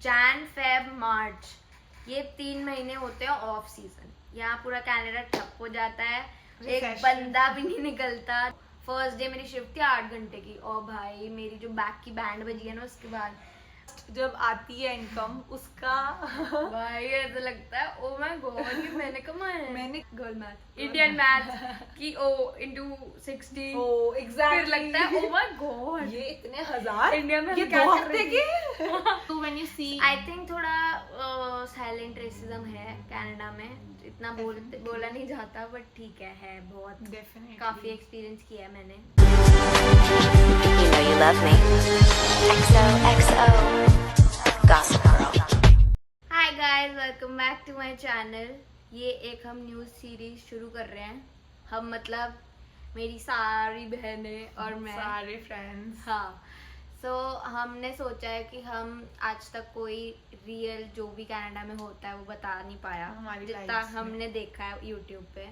Jan Feb March, ये 3 महीने होते हैं ऑफ सीजन। यहाँ पूरा कनाडा ठप हो जाता है, एक बंदा भी नहीं निकलता। फर्स्ट डे मेरी शिफ्ट थी 8 घंटे की, और भाई मेरी जो बैक की बैंड बजी है ना, उसके बाद जब आती है इनकम उसका भाई ऐसा लगता है ओ माय गॉड कि मैंने कमाया है। मैंने गर्ल मैथ, इंडियन मैथ की ओ into 60। ओ एग्जैक्टली, फिर लगता है ओ माय गॉड ये इतने हजार इंडिया में ये क्या 2 कर हफ्ते रही के। तो when you see, I think थोड़ा साइलेंट रेसिज्म है कनाडा में, इतना बोला नहीं जाता, बट ठीक है बहुत। डेफिनेटली काफी एक्सपीरियंस किया है मैंने। You know you love me. XOXO. Gossip Girl. Hi guys, welcome back to my channel. ये एक हम न्यूज़ सीरीज शुरू कर रहे हैं। हम मतलब मेरी सारी बहनें और मैं, सारे फ्रेंड्स। हाँ। सो हमने सोचा है कि हम आज तक कोई रियल जो भी कनाडा में होता है वो बता नहीं पाया, हमारी जितना lives में। हमने देखा है यूट्यूब पे,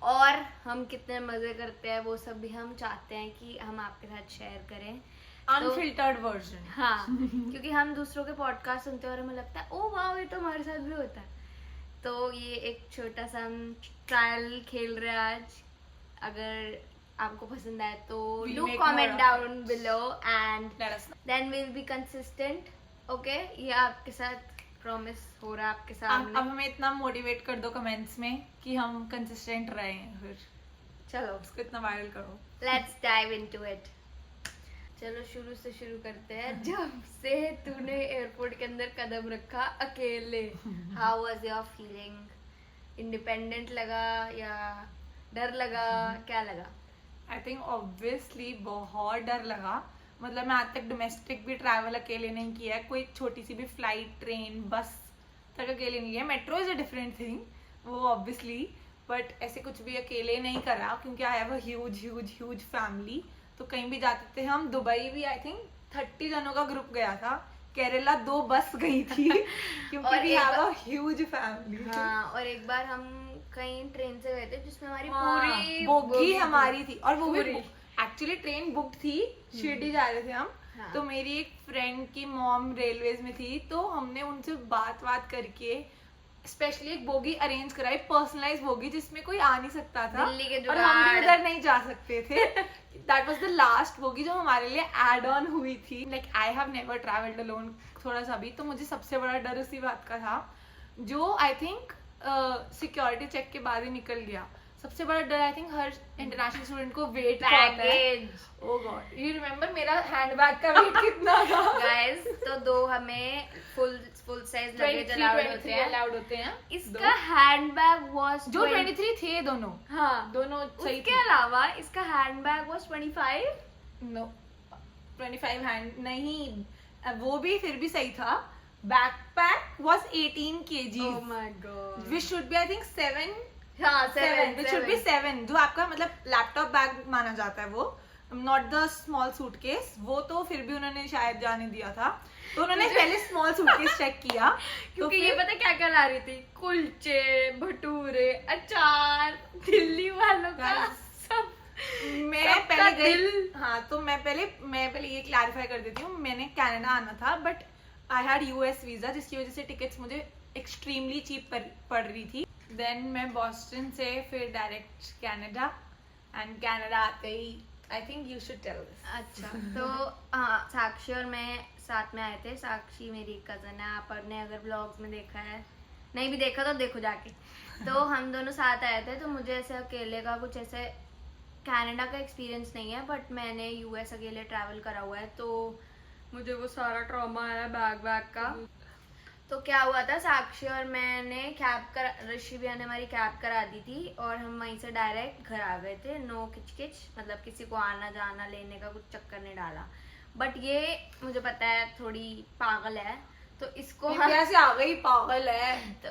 और हम कितने मजे करते हैं वो सब भी हम चाहते हैं कि हम आपके साथ शेयर करें। Unfiltered version. हाँ क्योंकि हम दूसरों के पॉडकास्ट सुनते हैं और हमें लगता है ओ वाह ये तो हमारे साथ भी होता है। तो ये एक छोटा सा हम ट्रायल खेल रहे हैं आज। अगर आपको पसंद आए तो We'll do make comment more of down below and Let us know. Then we will be consistent. Okay, ये आपके साथ प्रॉमिस हो रहा है आपके अब सामने। हमें इतना मोटिवेट कर दो कमेंट्स में कि हम कंसिस्टेंट रहें, फिर चलो उसको इतना वायरल करो। Let's dive into it. चलो शुरू से शुरू करते हैं। जब से तूने एयरपोर्ट के अंदर कदम रखा अकेले, how was your feeling? Independent लगा या डर लगा, क्या लगा? आई थिंक ऑब्वियसली बहुत डर लगा। मतलब मैं आज तक डोमेस्टिक भी ट्रैवल अकेले नहीं किया है, कोई छोटी सी भी फ्लाइट, ट्रेन, बस तक अकेले नहीं है। Metro is a different thing, वो ऑब्वियसली, बट ऐसे कुछ भी अकेले नहीं करा क्योंकि I have a huge huge huge family. तो कहीं भी जाते थे हम, दुबई भी आई थिंक 30 जनों का ग्रुप गया था, केरला 2 बस गई थी क्योंकि और वी एक हैव अ ह्यूज फैमिली। हाँ, और एक बार हम कहीं ट्रेन से गए थे जिसमें हमारी हाँ, पूरी बोगी हमारी थी, और वो भी पूरी। एक्चुअली ट्रेन बुक थी, शिरडी जा रहे थे हम। हाँ। तो मेरी एक फ्रेंड की मॉम रेलवेज में थी, तो हमने उनसे बात करके स्पेशली एक बोगी अरेंज कराई, पर्सनलाइज बोगी जिसमें कोई आ नहीं सकता था, दिल्ली के और हम भी जुगाड़। उधर नहीं जा सकते थे। That was the last bogie जो हमारे लिए एड ऑन हुई थी। Like I have never travelled alone थोड़ा सा भी, तो मुझे सबसे बड़ा डर उसी बात का था, जो आई थिंक सिक्योरिटी चेक के बाद ही निकल गया। सबसे बड़ा डर I think her international student को वेट का होता है। Baggage. Oh God, you remember मेरा हैंडबैग का वेट कितना था? गाइस, तो 2 हमें फुल साइज लगेज 23, अलाउड 23 होते हैं। allowed होते हैं। इसका हैंडबैग वाज जो 23 थे दोनों, हाँ, दोनों सही उसके थे। अलावा इसका हैंडबैग वाज 25। नो 25 हैंड नहीं, वो भी फिर भी सही था। Backpack was 18 kg, oh my God. which should be I think 7, हाँ, 7 which should be 7। 7, जो आपका मतलब लैपटॉप बैग माना जाता है, वो नॉट द स्मॉल सूटकेस। वो तो फिर भी उन्होंने शायद जाने दिया था, तो उन्होंने पहले स्मॉल सूटकेस चेक किया। क्योंकि ये पता क्या क्या ला रही थी? कुलचे, भटूरे, अचार, दिल्ली वालों का Guys, सब। मैं सबका पहले गई, दिल। हाँ, तो मैं पहले ये क्लैरिफाई कर देती हूँ, मैंने कनाडा आना था, but I had US visa, जिसकी वजह से टिकट्स मुझे एक्सट्रीमली चीप पड़ रही थी। देन मैं बॉस्टन से फिर डायरेक्ट कनाडा, एंड कनाडा आते ही I think you should tell this. अच्छा, तो हाँ, साक्षी और मैं साथ में आए थे। साक्षी मेरी कजन है, आपने अगर ब्लॉग्स में देखा है, नहीं भी देखा तो देखो जाके। तो हम दोनों साथ आए थे। तो मुझे ऐसे अकेले का कुछ ऐसे कनाडा का एक्सपीरियंस नहीं है, बट मैंने यूएस अकेले ट्रैवल करा हुआ है, तो मुझे वो सारा ट्रॉमा है बैग का। तो क्या हुआ था, साक्षी और मैंने ऋषि भैया ने हमारी कैब करा दी थी, और हम वहीं से डायरेक्ट घर आ गए थे। नो किचकिच, मतलब किसी को आना जाना लेने का कुछ चक्कर नहीं डाला। बट ये मुझे पता है थोड़ी पागल है, तो इसको हम से आ गई, पागल है। तो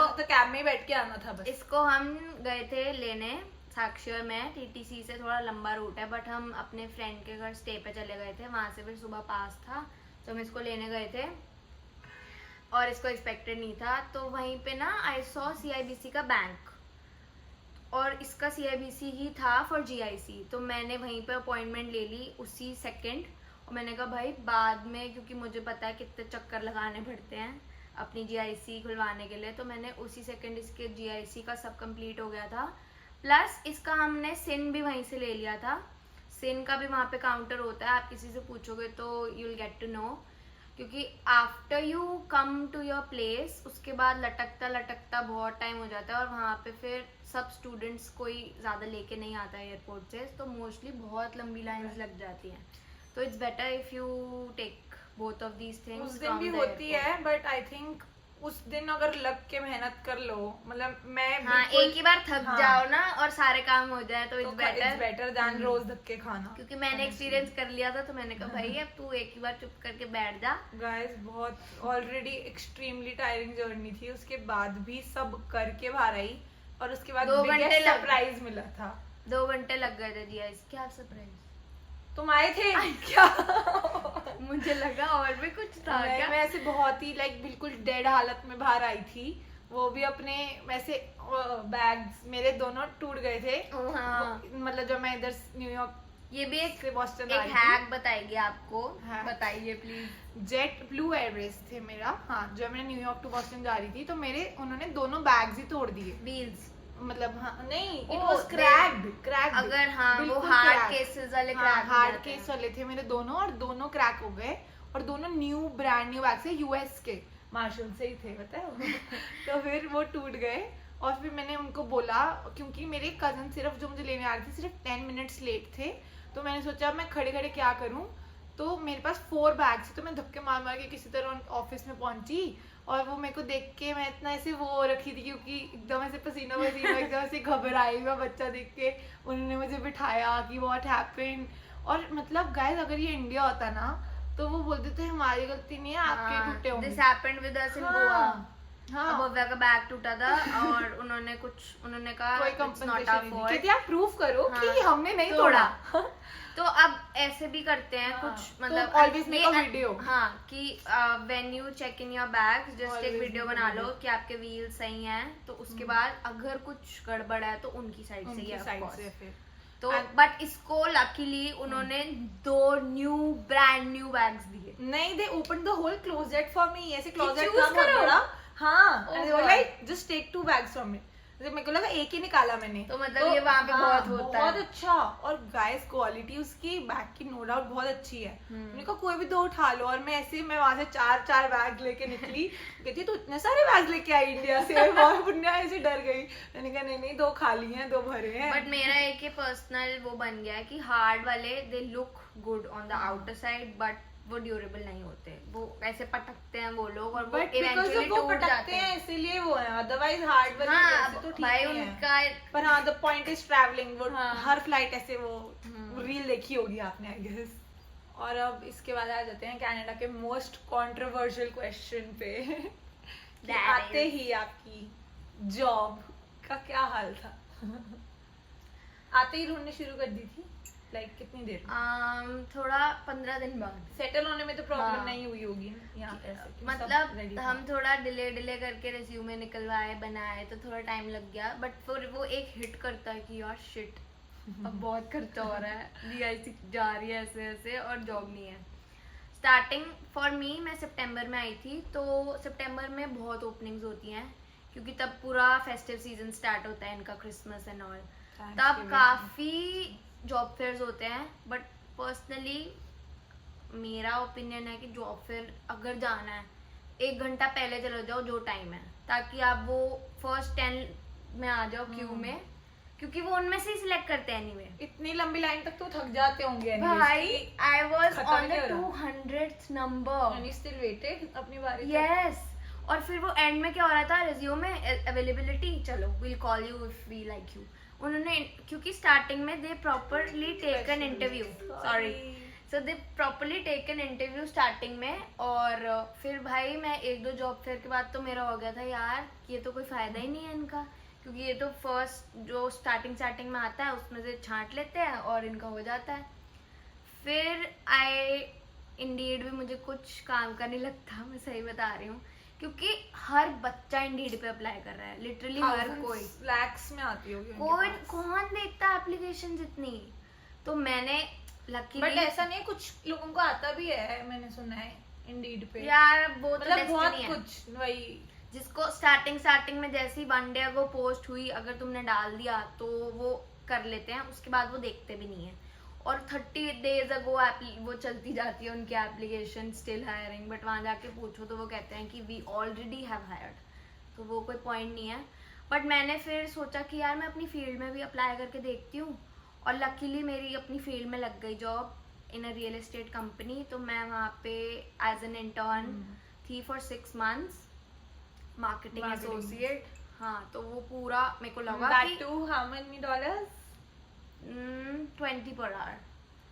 तो कैब में ही बैठ के आना था बस। इसको हम गए थे लेने, साक्षी और मैं। टीटीसी से थोड़ा लंबा रूट है, बट हम अपने फ्रेंड के घर स्टे पे चले गए थे, वहां से फिर सुबह पास था, तो हम इसको लेने गए थे, और इसको एक्सपेक्टेड नहीं था। तो वहीं पे ना आई सॉ CIBC का बैंक, और इसका CIBC ही था फॉर GIC। तो मैंने वहीं पे अपॉइंटमेंट ले ली उसी सेकंड, और मैंने कहा भाई बाद में, क्योंकि मुझे पता है कितने चक्कर लगाने पड़ते हैं अपनी GIC खुलवाने के लिए, तो मैंने उसी सेकंड इसके GIC का सब कंप्लीट हो गया था। प्लस इसका हमने सिन भी वहीं से ले लिया था। सिन का भी वहाँ पे काउंटर होता है, आप किसी से पूछोगे तो you will get to know, क्योंकि after you come to your place उसके बाद लटकता लटकता बहुत टाइम हो जाता है, और वहाँ पे फिर सब स्टूडेंट्स कोई ज़्यादा लेके नहीं आता है एयरपोर्ट से, तो मोस्टली बहुत लंबी लाइंस लग जाती हैं। तो it's better if you take both of these things. उस दिन भी होती है, बट आई थिंक उस दिन अगर लग के मेहनत कर लो, मतलब मैं हाँ, एक ही बार थक हाँ, जाओ ना और सारे काम हो जाए तो इट्स बेटर बेटर। देन रोज धक्के खाना। क्योंकि मैंने एक्सपीरियंस कर लिया था, तो मैंने कहा भाई अब तू एक ही बार चुप करके बैठ जा। गाइस बहुत ऑलरेडी एक्सट्रीमली टायरिंग जर्नी थी, उसके बाद भी सब करके बाहर आई, और उसके बाद 2 घंटे लग- सरप्राइज मिला था। 2 घंटे लग गए थे GIC। क्या सरप्राइज? तुम आए थे क्या? मुझे लगा और भी कुछ था क्या? मैं ऐसे बहुत ही लाइक बिल्कुल डेड हालत में बाहर आई थी, वो भी अपने वैसे बैग्स मेरे दोनों टूट गए थे। हाँ, मतलब जब मैं इधर न्यूयॉर्क ये भी एक से बॉस्टन एक आई थी, हैक बताएगी आपको। Hack? बताइए प्लीज। जेट ब्लू एयरवेज थे मेरा। हाँ, जब मैं न्यूयॉर्क टू बॉस्टन जा रही थी तो मेरे उन्होंने दोनों बैग्स ही तोड़ दिए। व्हील्स मतलब हाँ, नहीं इट Oh, वाज क्रैक्ड। अगर हाँ वो हार्ड केसेस वाले क्रैक हार्ड केस वाले थे मेरे दोनों, और दोनों क्रैक हो गए, और दोनों न्यू ब्रांड न्यू बैग से US के मार्शल से ही थे, पता है। तो फिर वो टूट गए, और फिर मैंने उनको बोला, क्योंकि मेरे कजन सिर्फ जो मुझे लेने आ रही थी सिर्फ 10 मिनट्स लेट थे, तो मैंने सोचा मैं खड़े खड़े क्या करूं, तो मेरे पास 4 बैग्स थे, तो मैं धक्के मार मार के किसी तरह ऑफिस में पहुंची, और वो मेरे को देख के मैं इतना ऐसे वो रखी थी, क्योंकि एकदम ऐसे पसीना एकदम ऐसे घबराई हुआ बच्चा देख के उन्होंने मुझे बिठाया कि व्हाट हैपेंड। और मतलब गाइस अगर ये इंडिया होता ना तो वो बोलते थे हमारी गलती नहीं है, आपके टूटे होंगे। दिस हैपेंड विद अस इन गोवा। हाँ, भव्या का बैग टूटा था और उन्होंने कहा कोई it's not our compensation fault। नहीं, आप प्रूव करो हाँ, कि हमने नहीं तोड़ा। तोड़ा। तो अब ऐसे भी करते हैं हाँ, कुछ, तो मतलब always make a video। हाँ, कि when you check in your bag just एक Always वीडियो make a बना लो video। कि आपके व्हील सही हैं, तो उसके बाद अगर कुछ गड़बड़ है तो उनकी साइड से ही उनकी है, of साइड course। से फिर तो And- बट इसको लकीली उन्होंने 2 ब्रांड न्यू बैग्स दिए। नहीं, they open the whole closet for me, ऐसे क्लोजेट choose था बहुत करो। बड़ा। हाँ, Oh and they were God। like just take 2 bags from me। जब मेरे को लगा एक ही निकाला मैंने, तो मतलब ये वहाँ पे बहुत होता बहुत है। अच्छा। और गाइस क्वालिटी उसकी बैग की नो डाउट बहुत अच्छी है। मैंने कहा कोई भी 2 उठा लो, और मैं वहां से 4 बैग लेके निकली। कहती तू इतने सारे बैग लेके आई इंडिया से? बहुत बुढ़िया ऐसे डर गई। मैंने कहा नहीं 2 खाली हैं 2 भरे हैं। बट मेरा एक ये पर्सनल वो बन गया है कि हार्ड वाले they look good on the outer side, but वो ड्यूरेबल नहीं होते, वो ऐसे पटकते हैं वो लोग, और वो बट बिकॉज इवेंचुअली वो टूट पटकते जाते हैं हैं। इसीलिए वो है, अदरवाइज हार्ड वाले हाँ, वैसे तो ठीक भाई नहीं है। उनका पर हाँ, द पॉइंट इज ट्रैवलिंग। वो हाँ। हर फ्लाइट ऐसे वो रील देखी होगी आपने, आई गेस। और अब इसके बाद आ जाते हैं कनाडा के मोस्ट कंट्रोवर्शियल क्वेश्चन पे। कि That आते is- ही आपकी जॉब का क्या हाल था? आते ही ढूंढने शुरू कर दी थी, लाइक कितनी देर में? थोड़ा 15 दिन बाद। सेटल होने में तो प्रॉब्लम हाँ। नहीं हुई होगी यहाँ पे ऐसे कि सब मतलब ready था। हम थोड़ा डिले करके रिज्यूमे निकलवाए बनाए तो थोड़ा टाइम लग गया, बट फिर वो एक हिट करता है कि यार शिट अब बहुत खर्चा हो रहा है, GIC जा रही है ऐसे ऐसे और जॉब नहीं है। स्टार्टिंग फॉर मी, मैं सितंबर में आई थी, तो सितंबर में बहुत ओपनिंग्स होती हैं क्योंकि तब पूरा फेस्टिव सीजन स्टार्ट होता है इनका, क्रिसमस एंड ऑल। तब Thanksgiving। काफ़ी जॉब फेयर्स होते हैं, बट पर्सनली मेरा ओपिनियन है कि जॉब फेयर अगर जाना है 1 घंटा पहले चले जाओ जो टाइम है, ताकि आप वो फर्स्ट 10 में आ जाओ क्यू में, क्योंकि वो उनमें से ही सिलेक्ट करते हैं एनीवे। इतनी लंबी लाइन तक तो थक जाते होंगे anyways। भाई आई वाज खत्म ऑन ही द नहीं हो रहा। 200th number. And you still waited अपनी बारी तक? यस, और फिर वो एंड में क्या हो रहा था, रिज्यूमे अवेलेबिलिटी, चलो will call you if we like you. उन्होंने क्योंकि स्टार्टिंग में they properly take an interview, sorry, so they properly take an interview starting में, और फिर भाई मैं 1-2 जॉब फेयर के बाद तो मेरा हो गया था यार ये तो कोई फायदा ही नहीं है इनका, क्योंकि ये तो फर्स्ट जो स्टार्टिंग में आता है उसमें से छांट लेते हैं और इनका हो जाता है। फिर इंडीड भी मुझे कुछ काम का नहीं लगता, मैं सही बता रही हूँ, क्योंकि हर बच्चा इंडीड पे अप्लाई कर रहा है, लिटरली हर कोई। लैक्स में आती होगी उनके कोई पास। कौन देखता है एप्लीकेशन इतनी। तो मैंने लकीली बट ऐसा नहीं है, कुछ लोगों को आता भी है, मैंने सुना है इंडीड पे। यार वो तो मतलब बहुत destiny है। कुछ वही जिसको स्टार्टिंग में जैसी वन डे अगो पोस्ट हुई, अगर तुमने डाल दिया तो वो कर लेते हैं, उसके बाद वो देखते भी नहीं है। और 30 days अगो वो चलती जाती है उनकी एप्लीकेशन स्टिल हायरिंग, बट वहां जाके पूछो तो वो कहते हैं कि वी ऑलरेडी हैव हायर्ड, तो वो कोई पॉइंट नहीं है। बट मैंने फिर सोचा कि यार मैं अपनी फील्ड में भी अप्लाई करके देखती हूँ, और लकीली मेरी अपनी फील्ड में लग गई job in a real estate company. तो मैं वहाँ पे एज एन इंटर्न थी for 6 months, marketing Marketing. Associate. हाँ, तो वो पूरा मेरे को लगा that कि too how many dollars 20 per hour।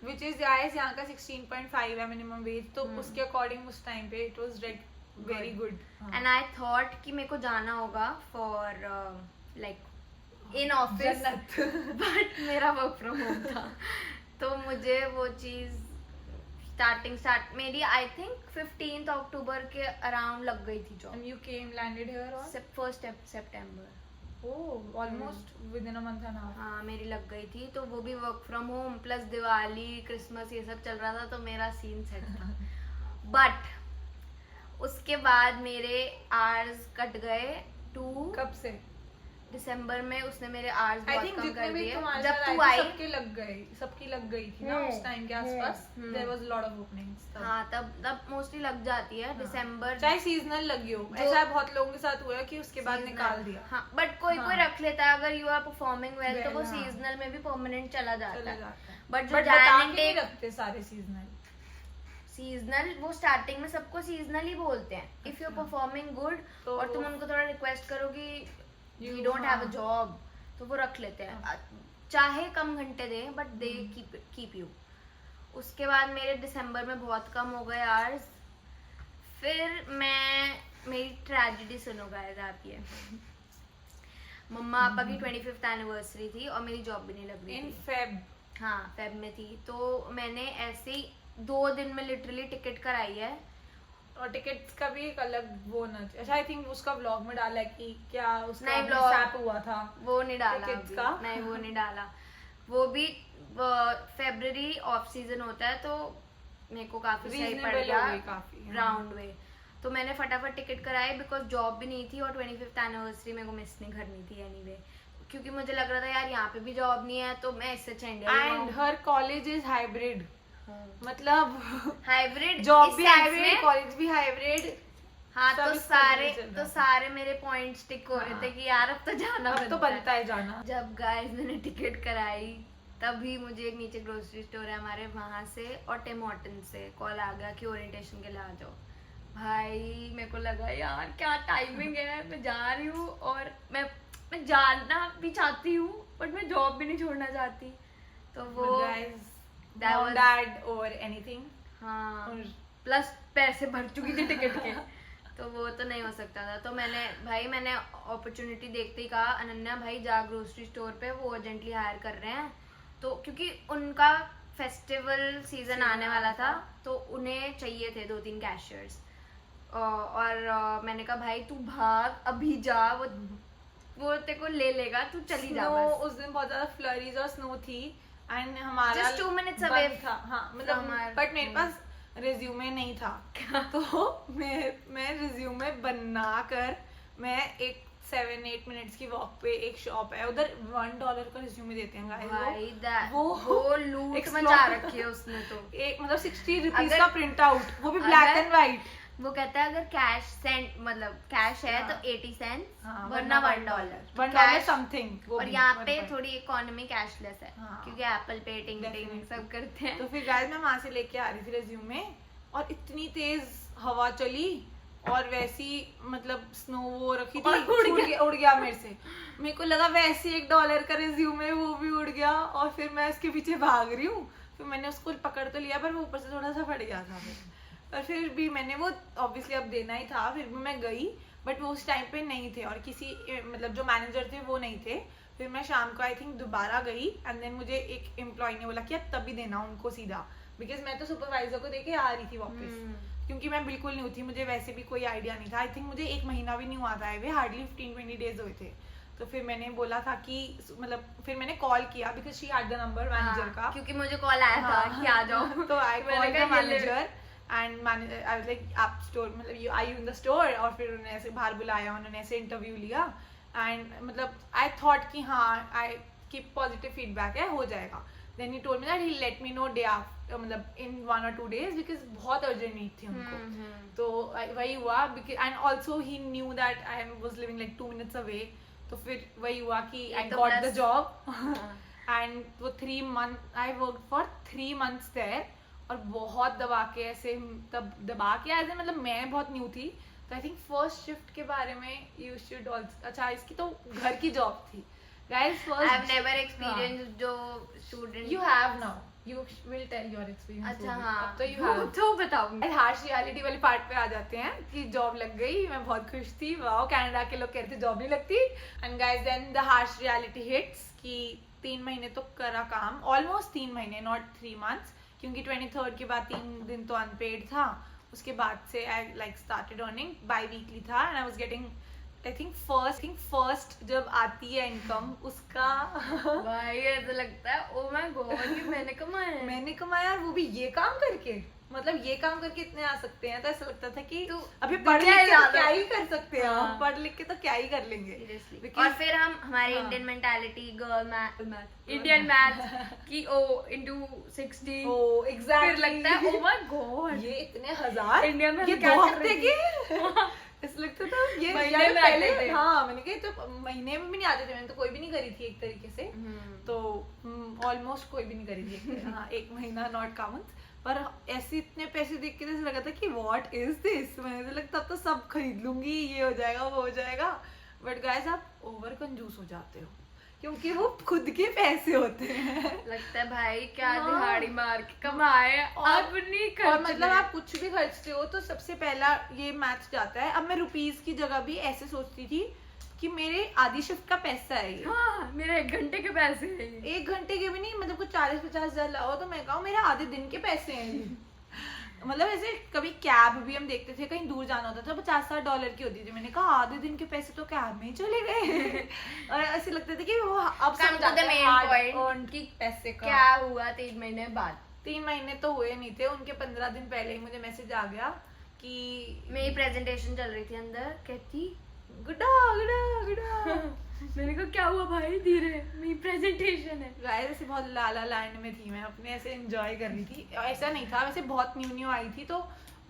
which is guys यहाँ का 16.5 है मिनिमम वेज, तो उसके अकॉर्डिंग उस टाइम पे it was very good। And I thought कि मेरे को जाना होगा फॉर लाइक इन ऑफिस, जन्नत। बट मेरा वर्क फ्रॉम होम था। तो मुझे वो चीज स्टार्ट मेरी आई थिंक 15th अक्टूबर के अराउंड लग गई थी job. and you came landed here on 1st September। oh almost within a month and a half। हाँ, मेरी लग गई थी, तो वो भी work from home plus Diwali Christmas ये सब चल रहा था, तो मेरा सीन सेट था। बट उसके बाद मेरे आवर्स कट गए टू कब से? दिसंबर में उसने मेरे आवर्स आई बहुत थिंक कम जितने कर भी दिए। तुम्हारे जब साथ तू आए आई, थे, सबकी लग गई थी ना उस टाइम के आसपास। There was lot of openings तब। हाँ तब मोस्टली लग जाती है दिसंबर। चाहे सीजनल लगी हो, ऐसा बहुत लोगों के साथ हुआ है कि उसके बाद निकाल दिया। हाँ, बट कोई हाँ। रख लेता है, अगर यू आर परफॉर्मिंग वेल तो वो हाँ। सीजनल में भी परमानेंट चला जाता चले है। जाता है। बट जो बट बता जैन के नहीं टेक रखते सारे सीजनल, वो स्टार्टिंग में सबको सीजनल ही बोलते हैं। If you are performing good तो और तुम उनको थोड़ा रिक्वेस्ट करो कि you don't have a job, तो वो रख लेते हैं, चाहे कम घंटे दें, बट दे कीप यू। उसके बाद मेरे दिसंबर में बहुत कम हो गए आवर्स। फिर मेरी ट्रेजेडी सुनो गाइस आप ये। मम्मा पापा की 25th एनिवर्सरी थी और मेरी जॉब भी नहीं लग रही इन थी। फेब। हाँ, फेब में थी। तो मैंने ऐसे ही 2 दिन में लिटरली टिकट कराई है। और टिकट्स का भी एक अलग वो ना, अच्छा आई थिंक उसका व्लॉग में डाला है कि क्या उसका नहीं, vlog सैप हुआ था। वो नहीं डाला Tickets अभी। का? नहीं, वो नहीं डाला। वो भी फरवरी ऑफ सीजन होता है, तो मेरे को काफी सही पड़ Reasonable गया हो गई काफी, हाँ। राउंड वे। तो मैंने फटाफट टिकट कराई, बिकॉज जॉब भी नहीं थी और 25th एनिवर्सरी मेरे को मिस नहीं करनी थी एनीवे, क्योंकि मुझे लग रहा था यार यहाँ पे भी जॉब नहीं है, तो मैं इससे अच्छा India and her college is hybrid, मतलब हाइब्रिड जॉब भी हाइब्रिड, कॉलेज भी हाइब्रिड। हाँ, सब तो इस तरीके से चल रहा था। सारे मेरे पॉइंट स्टिक हो रहे थे कि यार अब तो जाना अब तो बनता है जाना। जब गाइस मैंने टिकट कराई, तभी मुझे एक नीचे ग्रोसरी स्टोर है हमारे, वहां से और टिम हॉर्टन से कॉल आ गया कि ओरिएंटेशन के लिए आ जाओ। भाई मेरे को लगा यार क्या टाइमिंग है, मैं जा रही हूँ और मैं जाना भी चाहती हूँ, बट मैं जॉब भी नहीं छोड़ना चाहती। तो वो डैड और एनीथिंग, हाँ, और प्लस पैसे भर चुकी थी टिकट के, तो वो तो नहीं हो सकता था। तो मैंने अपॉर्चुनिटी देखते ही कहा, अनन्या भाई जा ग्रोसरी स्टोर पे, वो अर्जेंटली हायर कर रहे हैं। तो क्योंकि उनका फेस्टिवल सीजन आने वाला था, तो उन्हें चाहिए थे 2-3 कैशियर्स। और मैंने कहा भाई तू भाग, अभी जा, वो तेरे को ले लेगा, तू चली जा बस। उस दिन बहुत ज्यादा फ्लरीज और स्नो थी एंड हमारा Just 2 minutes बंद away था। हाँ, from मतलब our बट मेरे पास रिज्यूमे नहीं था, तो मैं रिज्यूमे बना कर मैं एक 7-8 मिनट्स की वॉक पे एक शॉप है उधर, $1 का रिज्यूमे देते हैं गाइस। भाई वो लूट explore- मचा रखी है उसने तो। एक मतलब 60 रुपीज अगर- का प्रिंट आउट, वो भी ब्लैक अगर- एंड व्हाइट। वो कहता है अगर कैश सेंट मतलब कैश है हाँ। तो 80 सेंट्स, हाँ, वरना $1। $1 समथिंग। और यहाँ पे थोड़ी इकोनॉमी कैशलेस है, हाँ। क्योंकि एप्पल पे टिंग टिंग Definitely। सब करते हैं। तो फिर गाइस मैं वहां से लेके आ रही थी रिज्यूमे, और इतनी तेज हवा चली और वैसी मतलब स्नो वो रखी थी, उड़ गया मेरे से। मेरे को लगा वैसे $1 का रिज्यूमे वो भी उड़ गया, और फिर मैं उसके पीछे भाग रही हूँ। फिर मैंने उसको पकड़ तो लिया, पर वो ऊपर से थोड़ा सा फट गया था। और फिर भी मैंने वो ऑब्वियसली अब देना ही था, फिर भी मैं गई, बट वो उस टाइम पे नहीं थे और किसी मतलब जो मैनेजर थे वो नहीं थे। फिर मैं शाम को आई थिंक दोबारा गई, एंड देन मुझे एक एम्प्लॉय ने बोला कि अब तभी देना उनको सीधा, बिकॉज मैं तो सुपरवाइजर को देके आ रही थी वापस, क्योंकि मैं बिल्कुल नहीं थी, मुझे वैसे भी कोई आइडिया नहीं था। आई थिंक मुझे 1 महीना भी नहीं हुआ था, हार्डली 15-20 डेज हुए थे। तो फिर मैंने बोला था कि मतलब फिर मैंने कॉल किया because she had the number manager का, क्योंकि मुझे कॉल आया था कि आ जाओ। तो आई मैंने कॉल द कहा, "ये ले।" Manager and manager I was like आप स्टोर मतलब you I you in the store, और फिर उन्होंने ऐसे बाहर बुलाया, उन्होंने ऐसे इंटरव्यू लिया एंड मतलब आई थॉट कि हाँ आई कीप पॉजिटिव फीडबैक है, हो जाएगा। Then he told me that he let me know day after, मतलब इन 1 or 2 days बिकॉज बहुत अर्जेंट नीड थी उनको। तो वही हुआ and also he knew that I was living like 2 minutes away, तो फिर वही हुआ कि आई तो got the plus- job and वो 3 months I work for 3 months there, और बहुत दबा के ऐसे तब दबा के ऐसे मतलब मैं बहुत न्यू थी, तो आई थिंक फर्स्ट शिफ्ट के बारे में यू शुड ऑल्सो, अच्छा इसकी तो घर की जॉब थी guys I have first, never experience जो student. You have now, you will tell your experience. अच्छा हाँ, तो यू वो हैव तो बताऊंगी। हार्श रियलिटी वाले पार्ट पे आ जाते हैं कि जॉब लग गई, मैं बहुत खुश थी, वाओ कनाडा के लोग कहते जॉब नहीं लगती, and guys then the harsh reality hits कि 3 महीने तो करा काम, ऑलमोस्ट 3 महीने नॉट 3 months, क्योंकि 23rd के बाद 3 दिन तो अनपेड था, उसके बाद से I like started earning by weekly था and I was getting I think first जब आती है इनकम उसका भाई ऐसा लगता है ओ माय गॉड कि मैंने कमाया है। मैंने कमाया, और वो भी ये काम करके, मतलब ये काम करके इतने आ सकते हैं, तो ऐसा लगता था कि तो अभी पढ़ दुनिया लिख के तो ज्यादा- क्या ही कर सकते हैं, हाँ। हम पढ़ लिख के तो क्या ही कर लेंगे। Seriously. Because- और फिर हम हमारी हाँ। Indian mentality girl math Indian math की ओ into 60 ओ फिर एग्जैक्टली लगता है ओ माय गॉड ये इतने हजार इंडिया में ये हम क्या 2 कर हफ्ते रहे के ऐसा लगता था ये महीने यार में पहले आते थे। हाँ मैंने कहा तो महीने में भी नहीं आते थे, मैंने तो कोई भी नहीं करी थी एक तरीके से, तो ऑलमोस्ट कोई भी नहीं करी थी हाँ 1 महीना नॉट काउंट, पर ऐसे इतने पैसे देख के तो ऐसा लगा था कि व्हाट इज दिस, मैंने तो लगता अब तो सब खरीद लूंगी, ये हो जाएगा वो हो जाएगा, बट गाइस आप ओवर कंजूस हो जाते हो क्योंकि वो खुद के पैसे होते हैं। लगता है भाई क्या हाँ। दिहाड़ी मार के कमाए अब नहीं और खर्च मतलब आप कुछ भी खर्चते हो तो सबसे पहला ये मैच जाता है। अब मैं रुपीस की जगह भी ऐसे सोचती थी कि मेरे आधी शिफ्ट का पैसा है ये, हाँ मेरे 1 घंटे के पैसे हैं ये। 1 घंटे के भी नहीं, मतलब कुछ 40-50 हजार लाओ तो मैं कहूँ मेरे आधे दिन के पैसे हैं ये। मतलब ऐसे कभी कैब भी हम देखते थे, कहीं दूर जाना होता था, $50-60 की होती थी, मैंने कहा आधे दिन के पैसे तो कैब में ही चले गए और ऐसे लगते थे कि वो अब Come to the main point. उनकी पैसे का क्या हुआ 3 महीने बाद 3 महीने तो हुए नहीं थे, उनके 15 दिन पहले ही मुझे मैसेज आ गया कि मेरी प्रेजेंटेशन चल रही थी अंदर, कहती गुडा गुडा गुडा मैंने कहा क्या हुआ भाई धीरे मेरी प्रेजेंटेशन है। गाइस ऐसे बहुत लाला लैंड में थी मैं, अपने ऐसे एंजॉय कर रही थी, ऐसा नहीं था, वैसे बहुत न्यू आई थी तो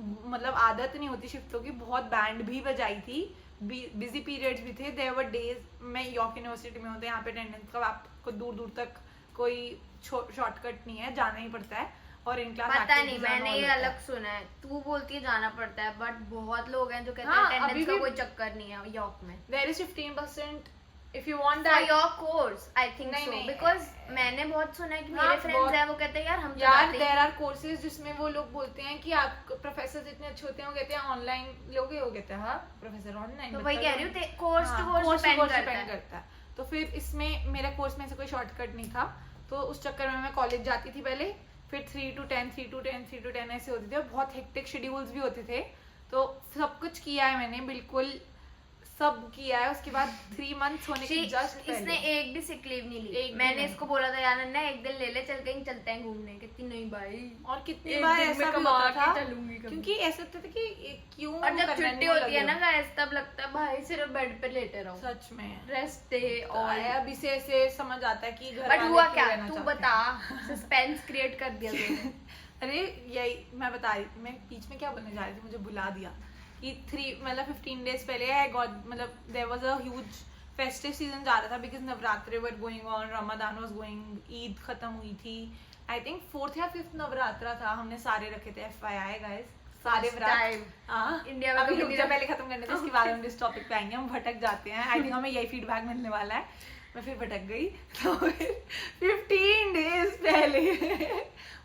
मतलब आदत नहीं होती शिफ्टों की, बहुत बैंड भी बजाई थी, बिजी पीरियड्स भी थे, देयर वर डेज, मैं यॉर्क यूनिवर्सिटी में होते यहाँ पे अटेंडेंस का आपको दूर दूर तक कोई शॉर्टकट नहीं है, जाना ही पड़ता है, और इन क्लास पता नहीं मैंने ये अलग सुना है, तू बोलती है जाना पड़ता है बट बहुत लोग हैं जो कहते हैं हाँ, अटेंडेंस अभी का भी- कोई चक्कर नहीं है यॉर्क में। There is 15% if you want for that. Your course I think नहीं, सो, नहीं। बिकॉज मैंने बहुत सुना है कि हाँ, मेरे फ्रेंड्स बहुत- हैं वो कहते हैं यार हम तो यार जाते देयर ही आर कोर्सेज जिसमें वो लोग बोलते हैं कि आप प्रोफेसर इतने अच्छे होते हैं, वो कहते हैं ऑनलाइन लोगे, वो कहते हैं हाँ प्रोफेसर ऑनलाइन, तो वही कह रही हूँ कोर्स टू हाँ, course course to depend course करता depend है। करता है। तो फिर इसमें मेरा कोर्स में से कोई शॉर्टकट नहीं था, तो उस चक्कर में मैं कॉलेज जाती थी पहले, फिर 3 to 10 3 to 10 3 to 10 ऐसे होते थे, और बहुत हेक्टिक शेड्यूल्स भी होते थे, तो सब कुछ किया है मैंने, बिल्कुल सब किया है। उसके बाद 3 months होने के जस्ट इसने एक भी सिक लीव नहीं ली, एक भी मैंने नहीं। इसको बोला था यार नन्ना एक दिन ले ले चल कहीं चलते हैं घूमने, कहती नहीं भाई और कितनी एक बार दिन में ऐसा भी कमा होता के था, चलूंगी कभी। क्योंकि ऐसा होता था कि क्यों और जब करने छुट्टी में होती है लगे ना गाइस तब लगता है भाई सिर्फ बेड पे लेटे रहो, सच में। रेस्ट दे। और और अभी से ऐसे समझ आता है कि घर बट वाले हुआ क्यों क्या रहना तू चाहते हैं। बता, सस्पेंस क्रिएट कर दिया तूने। अरे यही मैं बता रही, मैं बीच में क्या बोलने जा रही थी, मुझे बुला दिया कि 15 days पहले आई गॉट, मतलब there was a huge festive season जा रहा था, because Navratre were going on, Ramzan was going, Eid खत्म हुई थी, आई थिंक 4th या 5th नवरात्रा था, हमने सारे रखे थे, FYI गाइस सारे First व्रत। time. हाँ इंडिया में अभी कभी रुक नहीं जा, रखा। पहले खत्म करने दे, इसके बाद हम इस टॉपिक पे आएंगे, हम भटक जाते हैं, आई थिंक हमें यही फीडबैक मिलने वाला है, मैं फिर भटक गई। तो फिर 15 days पहले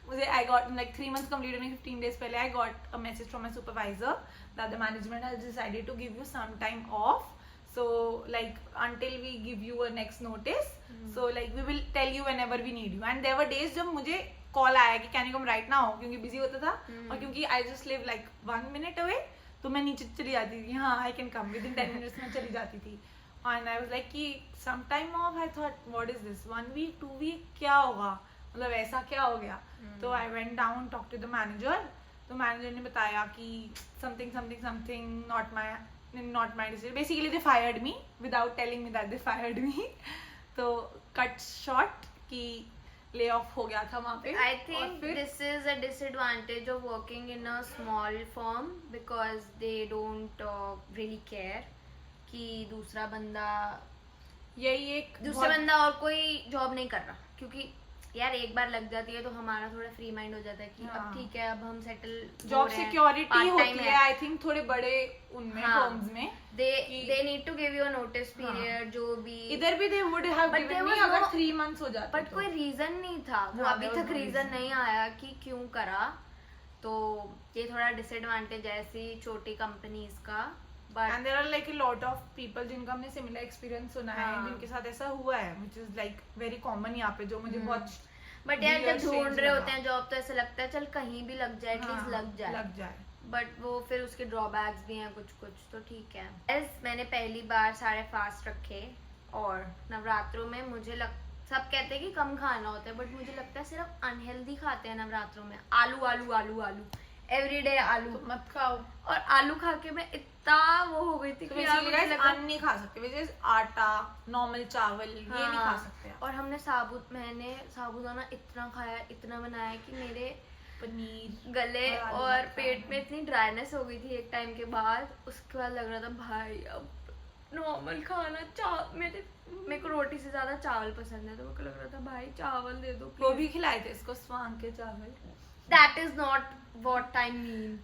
मुझे I got like 3 months complete होने के 15 days पहले I got a message from my supervisor that the management has decided to give you some time off, so like until we give you a next notice, so like we will tell you whenever we need you, and there were days जब मुझे call आया कि can you come right now, क्योंकि busy होता था और क्योंकि I just live like 1 minute away, तो मैं नीचे चली जाती थी, हाँ I can come, with in 10 minutes में चली जाती थी। एंड आई वाज लाइक कि some time off I thought what is this 1 week 2 week क्या होगा, मतलब ऐसा क्या हो गया. तो I went down talk to the manager. तो मैनेजर ने बताया कि something not my decision. Basically they fired me without telling me that they fired me. तो कट शॉर्ट कि ले ऑफ हो गया था वहाँ पे. I think this is a disadvantage of working in a small firm because they don't really care कि दूसरा बंदा बंदा और कोई जॉब नहीं कर रहा, क्योंकि यार एक बार लग जाती है तो हमारा थोड़ा फ्री माइंड हो जाता है कि अब ठीक है, अब हम सेटल जॉब सिक्योरिटी होती है आई थिंक थोड़े बड़े उनमें फर्म्स में. they need to give you a notice period. जो भी इधर भी they would have given me अगर 3 months हो जाते. बट कोई रीजन नहीं था, वो अभी तक रीजन नहीं आया कि क्यों करा. तो ये थोड़ा डिसएडवांटेज है ऐसी छोटी कंपनीज का. But and there are like a lot of people जिनका हमने सिमिलर एक्सपीरियंस सुना है, जिनके साथ ऐसा हुआ है, which is like very common यहाँ पे, जो मुझे बहुत. बट यार जब ढूंढ रहे होते हैं जॉब तो ऐसा लगता है चल कहीं भी लग जाए, एटलीस्ट लग जाए. बट वो फिर उसके ड्रॉबैक्स भी हैं कुछ तो ठीक है. मैंने पहली बार सारे फास्ट रखे और नवरात्रों में मुझे सब कहते हैं कि कम खाना होता है, बट मुझे लगता है सिर्फ अनहेल्दी खाते हैं नवरात्रों में. आलू आलू आलू आलू एवरीडे आलू. तो मत खाओ. और आलू खा के मैं इतना वो हो गई थी कि अन्न नहीं खा सकते, which is आटा, नॉर्मल चावल, ये नहीं खा सकते. और मैंने साबूदाना इतना खाया, इतना बनाया कि मेरे पनीर गले और पेट में इतनी ड्राइनेस हो गई थी एक टाइम के बाद. उसके बाद लग रहा था भाई अब नॉर्मल खाना मेरे को रोटी से ज्यादा चावल पसंद है, तो मेरे को लग रहा था भाई चावल दे दो. वो भी खिलाए थे इसको स्वांग के चावल. That is not what I mean.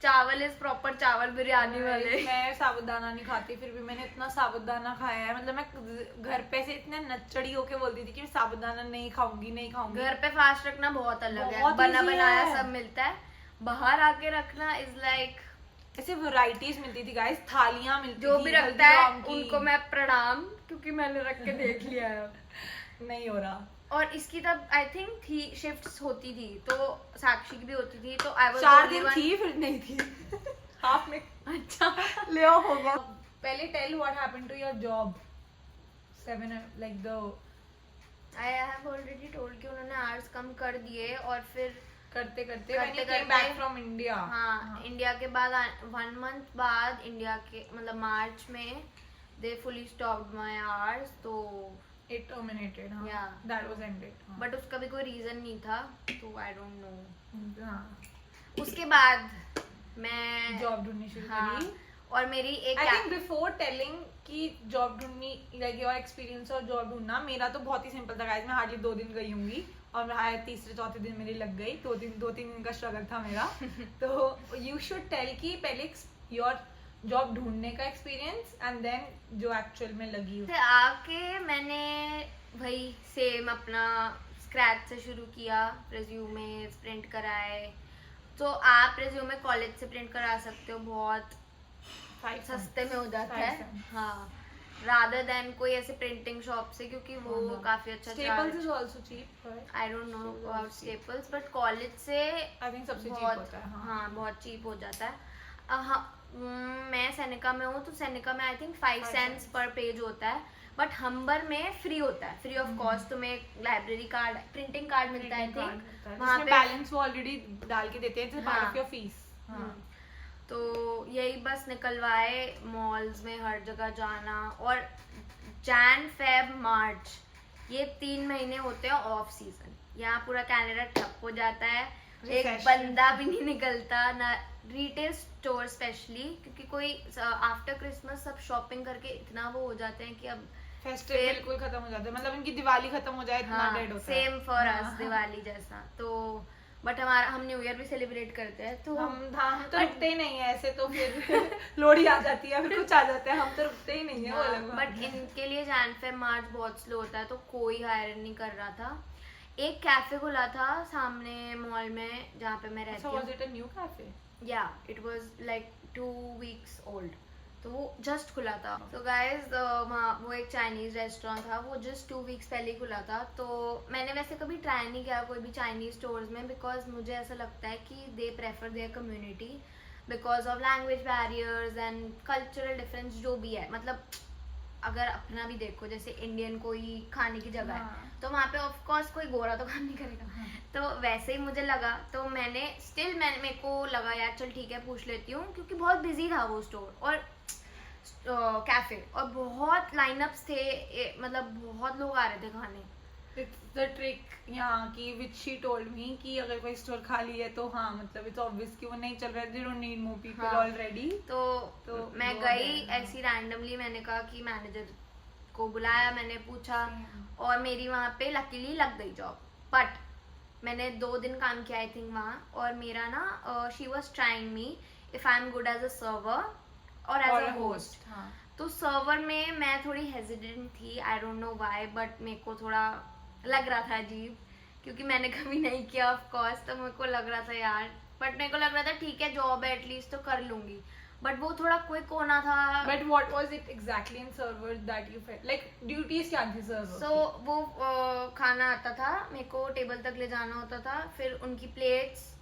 चावल इज प्रॉपर चावल बिरयानी वाले. मैं साबूदाना नहीं खाती, फिर भी मैंने इतना साबूदाना खाया है. मतलब मैं घर पे से इतने नच्चड़ी होके बोलती थी कि मैं साबूदाना नहीं खाऊंगी. घर पे फास्ट रखना बहुत अलग है, बना बनाया सब मिलता है. बाहर आके रखना इज लाइक ऐसे वैरायटीज मिलती थी गाइस, थालियां मिलती जो थी, भी रखता है उनको मैं प्रणाम, क्योंकि मैंने रख के देख लिया है. नहीं हो रहा. और इसकी तब आई थिंक थी शिफ्ट्स होती थी, तो साक्षी की भी होती थी, तो आई वाज 4 दिन थी फिर नहीं थी. हाफ में. अच्छा ले ऑफ हो गया. पहले tell what happened to your job. 7 like the I have already told कि उन्होंने आवर्स कम कर दिए और फिर करते बैक फ्रॉम इंडिया. हाँ, इंडिया के बाद 1 मंथ बाद इंडिया के मतलब मार्च में दे फुली स्टॉप्ड माय आवर्स. तो it terminated. Yeah, that was ended. But उसका भी कोई रीजन नहीं था, तो आई डोंट नो. उसके बाद मैं जॉब ढूंढनी शुरू करी. और मेरी एक आई थिंक बिफोर टेलिंग कि जॉब ढूंढनी लाइक योर एक्सपीरियंस और जॉब ढूंढना, मेरा तो बहुत ही सिंपल था गाइस. मैं हार्डली 2 दिन गई होंगी और मैं तीसरे चौथे दिन मेरी लग गई. 2-3 दिन का स्ट्रगल था मेरा. तो यू शुड टेल कि पहले योर जॉब ढूंढने का एक्सपीरियंस एंड देन जो एक्चुअल में लगी. आके मैंने भाई सेम अपना स्क्रैच से शुरू किया. रिज्यूमे प्रिंट कराए. तो आप रिज्यूमे कॉलेज से प्रिंट करा सकते हो, बहुत सस्ते में हो जाता है. हाँ, rather than कोई ऐसे प्रिंटिंग शॉप से, क्योंकि वो काफी अच्छा Staples is also cheap. I don't know about Staples, but college से I think सबसे cheap होता है. हाँ, बहुत cheap हो जाता है. मैं सेनेका में हूँ, तो सेनेका में आई थिंक 5 सेंट्स पर पेज होता है, बट हम्बर में फ्री होता है, फ्री ऑफ कॉस्ट. तुम्हें लाइब्रेरी कार्ड, प्रिंटिंग कार्ड मिलता है आई थिंक. वहाँ पे बैलेंस वो ऑलरेडी डाल के देते हैं पार्ट ऑफ योर फीस. तो यही बस निकलवाए. मॉल्स में हर जगह जाना. और जैन फेब मार्च ये 3 महीने होते हैं ऑफ सीजन. यहाँ पूरा कनाडा ठप हो जाता है. एक बंदा भी नहीं निकलता ना, रिटेल स्टोर स्पेशली, क्योंकि कोई आफ्टर क्रिसमस सब शॉपिंग करके इतना वो हो जाते हैं कि अब फेस्टिवल बिल्कुल खत्म हो जाता है. मतलब इनकी दिवाली खत्म हो जाए इतना डेड होता है. सेम फॉर अस दिवाली जैसा. तो बट हम न्यू ईयर भी सेलिब्रेट करते हैं, तो हम तो रुकते ही नहीं है ऐसे. तो फिर लोहड़ी आ जाती है, फिर कुछ आ जाता है, हम तो रुकते ही नहीं है. बट इनके लिए जैन फेब मार्च बहुत स्लो होता है, तो कोई हायर नहीं कर रहा था. एक कैफे खुला था सामने मॉल में जहाँ पे मैं रहती हूँ. Was it a new cafe? Yeah, it was like 2 weeks old. तो वो जस्ट खुला था. तो गाइज वो एक चाइनीज रेस्टोरेंट था, वो जस्ट 2 weeks पहले ही खुला था. तो मैंने वैसे कभी ट्राई नहीं किया कोई भी चाइनीज स्टोर्स में, बिकॉज मुझे ऐसा लगता है कि they prefer their community because of language barriers and cultural difference जो भी है. मतलब अगर अपना भी देखो, जैसे इंडियन कोई खाने की जगह है हाँ। तो वहाँ पे ऑफ कोर्स कोई गोरा तो काम नहीं करेगा, तो वैसे ही मुझे लगा, तो मैंने मेरे को लगा यार चल ठीक है पूछ लेती हूँ, क्योंकि बहुत बिजी था वो स्टोर और कैफे, और बहुत लाइनअप्स थे, मतलब बहुत लोग आ रहे थे खाने। इट्स द ट्रिक यहाँ की विच शी टोल्ड मी कि अगर कोई स्टोर खाली है तो हाँ मतलब इट्स ऑब्वियस कि वो नहीं चल रहा है, they don't need more people हाँ। ऑलरेडी। तो मैं वो गई है, हाँ। ऐसी रैंडमली, मैंने कहा कि मैनेजर को बुलाया, मैंने पूछा और मेरी वहाँ पे लकीली लग गई जॉब। बट मैंने 2 दिन काम किया आई थिंक वहाँ, और मेरा ना she was trying me if I am good as a server और एज अ होस्ट। हाँ तो सर्वर में मैं थोड़ी हेजिडेंट थी, I don't know why, but मेरे को थोड़ा लग रहा था अजीब, क्योंकि मैंने कभी नहीं किया ऑफ कोर्स, तो मेरे को लग रहा था यार, बट मेरे को लग रहा था ठीक है जॉब है एटलीस्ट तो कर लूंगी, बट वो थोड़ा क्विक होना था। But what was it exactly in server that you felt like duties क्या थी सर्वर सो वो खाना आता था, मेरे को टेबल तक ले जाना होता था, फिर उनकी प्लेट्स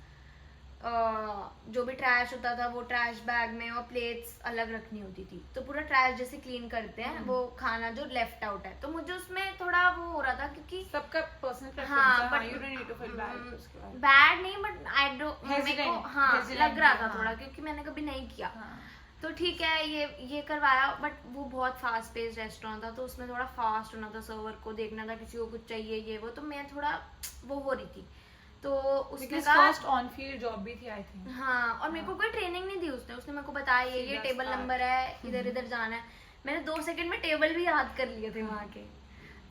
जो भी ट्रैश होता था वो ट्रैश बैग में, और प्लेट्स अलग रखनी होती थी, तो पूरा ट्रैश जैसे क्लीन करते हैं वो खाना जो लेफ्ट आउट है, तो मुझे उसमें थोड़ा वो हो रहा था क्योंकि सबका पर्सनल प्रेफरेंस हाँ, है, but- you don't need to feel bad उसके बाद। बैड नहीं, बट आई डोंट, मेरे को Hesitant, हाँ hesitant लग रहा था हाँ। थोड़ा, क्योंकि मैंने कभी नहीं किया। हाँ। तो ठीक है ये करवाया, बट वो बहुत फास्ट पेस्ड रेस्टोरेंट था, तो उसमें थोड़ा फास्ट होना था, सर्वर को देखना था, किसी को कुछ चाहिए ये वो, तो मैं थोड़ा वो हो रही थी, तो उसने Because कहा first on field job भी थी आई थिंक। हाँ, और मेरे को कोई ट्रेनिंग नहीं दी उसने मेरे को बताया ये सीधा टेबल start। नंबर है, इधर इधर जाना है, मैंने 2 सेकंड में टेबल भी याद कर लिए थे वहाँ के।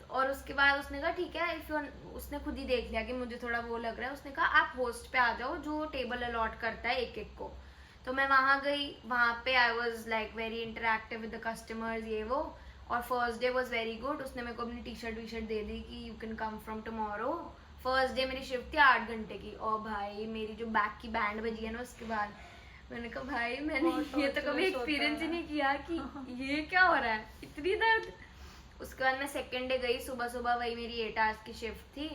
और उसके बाद उसने कहा ठीक है, इफ उसने खुद ही देख लिया कि मुझे थोड़ा वो लग रहा है, उसने कहा आप होस्ट पे आ जाओ जो टेबल अलॉट करता है एक एक को। तो मैं वहाँ गई, वहाँ पे आई was like very interactive with the customers ये वो, और first day was very good, उसने मेरे को अपनी टी शर्ट दे दी कि you can come from tomorrow. First day मेरी शिफ्ट थी 8 घंटे की, और भाई मेरी जो बैक की बैंड बजी है ना उसके बाद मैंने कहा भाई मैंने बहुत ये तो कभी torturous एक्सपीरियंस ही होता है। नहीं किया कि ये क्या हो रहा है, इतनी दर्द। उसके बाद मैं सेकेंड डे गई, सुबह सुबह वही मेरी 8 आवर्स की शिफ्ट थी,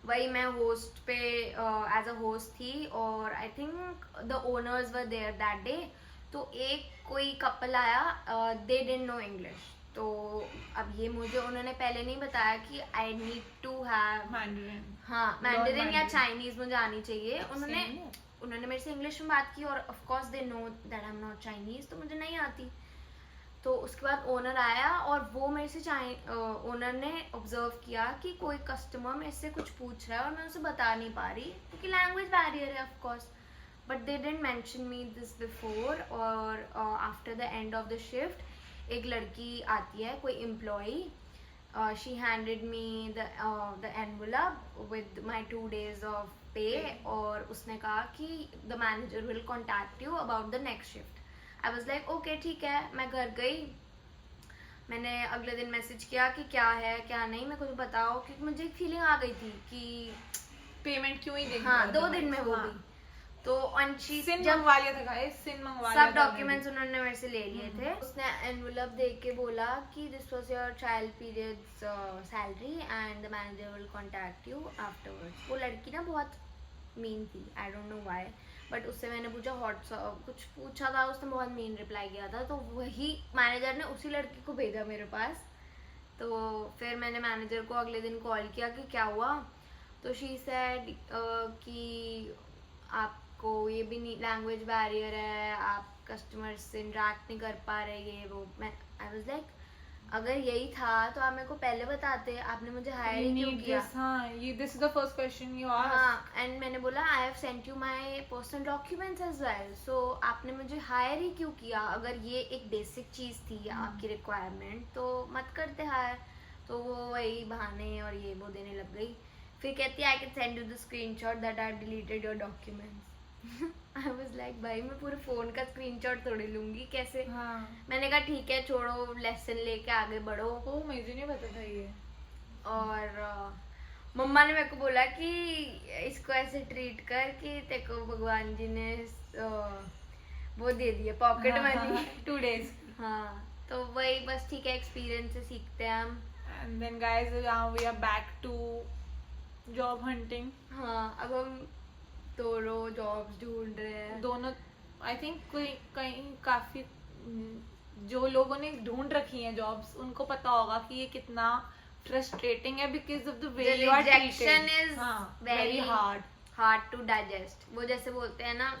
वही मैं होस्ट पे एज अ होस्ट थी, और I think the owners were there that day. तो एक कोई कपल आया, दे डिडंट नो इंग्लिश, तो अब ये मुझे उन्होंने पहले नहीं बताया कि I need to have Mandarin. हाँ मैंडरिन या Mandarin। चाइनीज मुझे आनी चाहिए। Same है। उन्होंने मेरे से इंग्लिश में बात की, और of course they know that I am not Chinese, तो मुझे नहीं आती। तो उसके बाद ओनर आया, और वो मेरे से ओनर ने ऑब्जर्व किया कि कोई कस्टमर मेरे से कुछ पूछ रहा है और मैं उसे बता नहीं पा रही, क्योंकि लैंग्वेज बैरियर है of course, but they didn't mention me this before. और after the end of the shift एक लड़की आती है, कोई employee, she handed me the envelope with my 2 days of pay, और उसने कहा कि the manager will contact you about the next shift. I was like okay ठीक है, मैं घर गई, मैंने अगले दिन मैसेज किया कि क्या है क्या नहीं, मैं कुछ बताओ, क्योंकि मुझे एक फीलिंग आ गई थी कि पेमेंट क्यों ही देंगे हाँ 2 दिन में हो हाँ। गई। तो अनशी सिन जब मंगवा लिया था गाइस, सिन मंगवा लिया सब था डॉक्यूमेंट्स उन्होंने मेरे से ले लिए थे। उसने एनवलप देख के बोला कि this was your trial periods salary and the manager will contact you afterwards. वो लड़की ना बहुत मीन थी, I don't know why, but उससे मैंने पूछा कुछ पूछा था, उसने बहुत मीन रिप्लाई किया था, तो वही मैनेजर ने उसी लड़की को भेजा मेरे पास। तो फिर मैंने मैनेजर को अगले दिन कॉल किया कि क्या हुआ, तो शी सेड कि आपको ये भी नहीं, लैंग्वेज बैरियर है, आप कस्टमर से इंटरेक्ट नहीं कर पा रहे ये वो। मैं आई वाज लाइक अगर यही था तो आप मेरे को पहले बताते, आपने मुझे हायर ही क्यों किया। हाँ, ये this is the first question you asked. हाँ, एंड मैंने बोला I have sent you my personal documents as well, so आपने मुझे हायर ही क्यों किया, अगर ये एक बेसिक चीज़ थी आपकी रिक्वायरमेंट तो मत करते हायर। तो वो वही बहाने और ये वो देने लग गई। फिर कहती है I can send you the screenshot that I deleted your documents. I was like भाई मैं पूरे फोन का स्क्रीनशॉट थोड़ी लूंगी, कैसे। हाँ। मैंने कहा ठीक है छोड़ो, लेसन लेके आगे बढ़ो। ओ मुझे नहीं पता था ये। और मम्मा ने मेरे को बोला कि इसको ऐसे ट्रीट कर कि तेरे को भगवान जी ने वो दे दिया पॉकेट मनी। 2 days। हाँ, तो वही बस ठीक है, एक्सपीरियंस से सीखते हैं हम। And then guys, now we are back to job hunting. हाँ, अब हम दोनों जॉब्स ढूंढ रहे हैं। दोनों आई थिंक कोई कहीं काफी जो लोगों ने ढूंढ रखी हैं जॉब्स, उनको पता होगा कि ये कितना फ्रस्ट्रेटिंग है because of the way The you are rejection treated. is very very hard. hard to digest. वो जैसे बोलते हैं ना,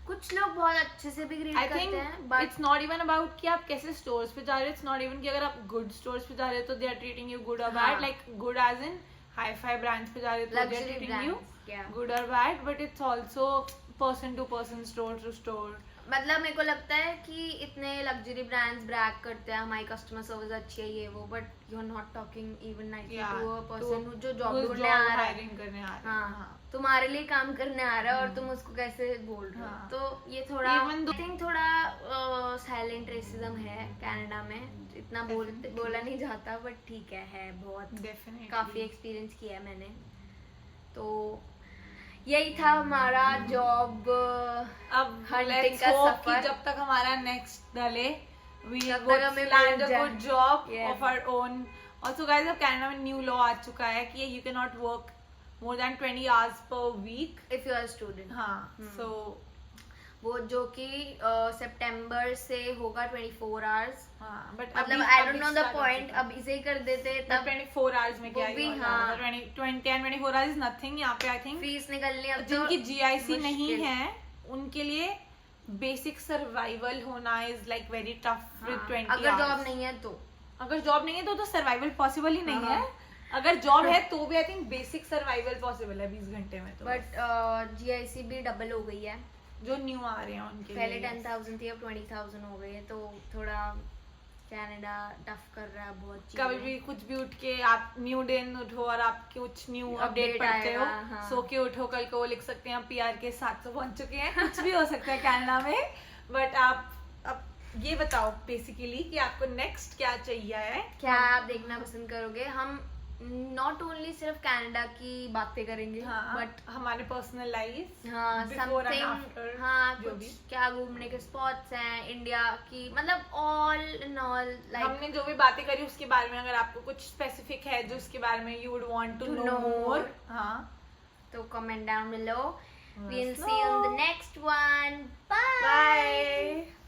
कुछ लोग बहुत अच्छे से भी ग्रीट आई करते थिंक हैं but it's not even about कि आप कैसे स्टोर्स पे जा रहे हो, इट्स नॉट इवन कि अगर आप गुड स्टोर्स पे जा रहे हो तो they are treating you good और हाँ. Bad, like good as in hi fi brands पे जा रहे हो तो they are Luxury treating you brands, yeah. Good और bad, but it's also person to person, store to store. मतलब मेरे को लगता है कि इतने लग्जरी ब्रांड्स ब्रैग करते हैं हमारी कस्टमर सर्विस अच्छी है ये वो, but you are not talking even nicely to a person जो जॉब ढूंढने आ रहा है, हायरिंग करने आ रहा है। हाँ तुम्हारे लिए काम करने आ रहा है और तुम उसको कैसे बोल रहे हो, हाँ. तो ये थोड़ा Even though- आई थिंक थोड़ा साइलेंट रेसिज्म है कनाडा में, इतना बोला नहीं जाता बट ठीक है बहुत, Definitely. काफी एक्सपीरियंस किया है मैंने। तो यही था हमारा जॉब अब hunting let's का hope सफर। कि जब तक हमारा नेक्स्ट डले we तब would तक हमें land मिल a जाए। good job Yeah. of our own. Also guys, अब कनाडा में न्यू लॉ आ चुका है कि you cannot work more than 20 hours per week. If you are student, हाँ, so वो जो कि सितंबर से होगा 24 आवर्स, हाँ, but मतलब अभी- आई डोंट अभी नो द start हो पॉइंट, चुका है। अब इसे ही कर देते But तब 24 hours में क्या वो भी, ही हाँ। 20 and 24 hours is nothing यहाँ पे। I think फीस निकलनी अब तो जिनकी GIC नहीं मुश्किल। है उनके लिए बेसिक सर्वाइवल होना is like very tough with हाँ, 20 अगर जॉब hours. नहीं है तो अगर जॉब नहीं है तो सर्वाइवल पॉसिबल ही नहीं हाँ। है, अगर जॉब है तो भी I think basic survival possible है 20 घंटे में तो। बट GIC भी डबल हो गई है, जो न्यू आ रहे हैं उनके पहले लिए 10,000 थी अब 20,000 हो गई है, तो थोड़ा कनाडा टफ कर रहा है बहुत चीजें। कभी भी कुछ भी उठ के आप न्यू दिन उठो और आप कुछ न्यू अपडेट Update पढ़ते हो, आएगा, हाँ। सो के उठो कल को वो लिख सकते हैं PR के 700 पहुंच चुके हैं, कुछ भी हो सकता है कनाडा में। बट आप अब ये बताओ बेसिकली कि आपको नेक्स्ट क्या चाहिए है, क्या आप देखना पसंद करोगे? हम नॉट ओनली सिर्फ कनाडा की बातें करेंगे हाँ, बट हमारे पर्सनल लाइफ हाँ before and समथिंग, after, हाँ जो कुछ भी। क्या घूमने के स्पॉट्स हैं इंडिया की, मतलब ऑल इन ऑल लाइक हमने जो भी बातें करी उसके बारे में अगर आपको कुछ स्पेसिफिक है जो उसके बारे में you would want to To know know मोर, more. हाँ, तो comment down below, we'll Let us see you in the know. next one, bye bye.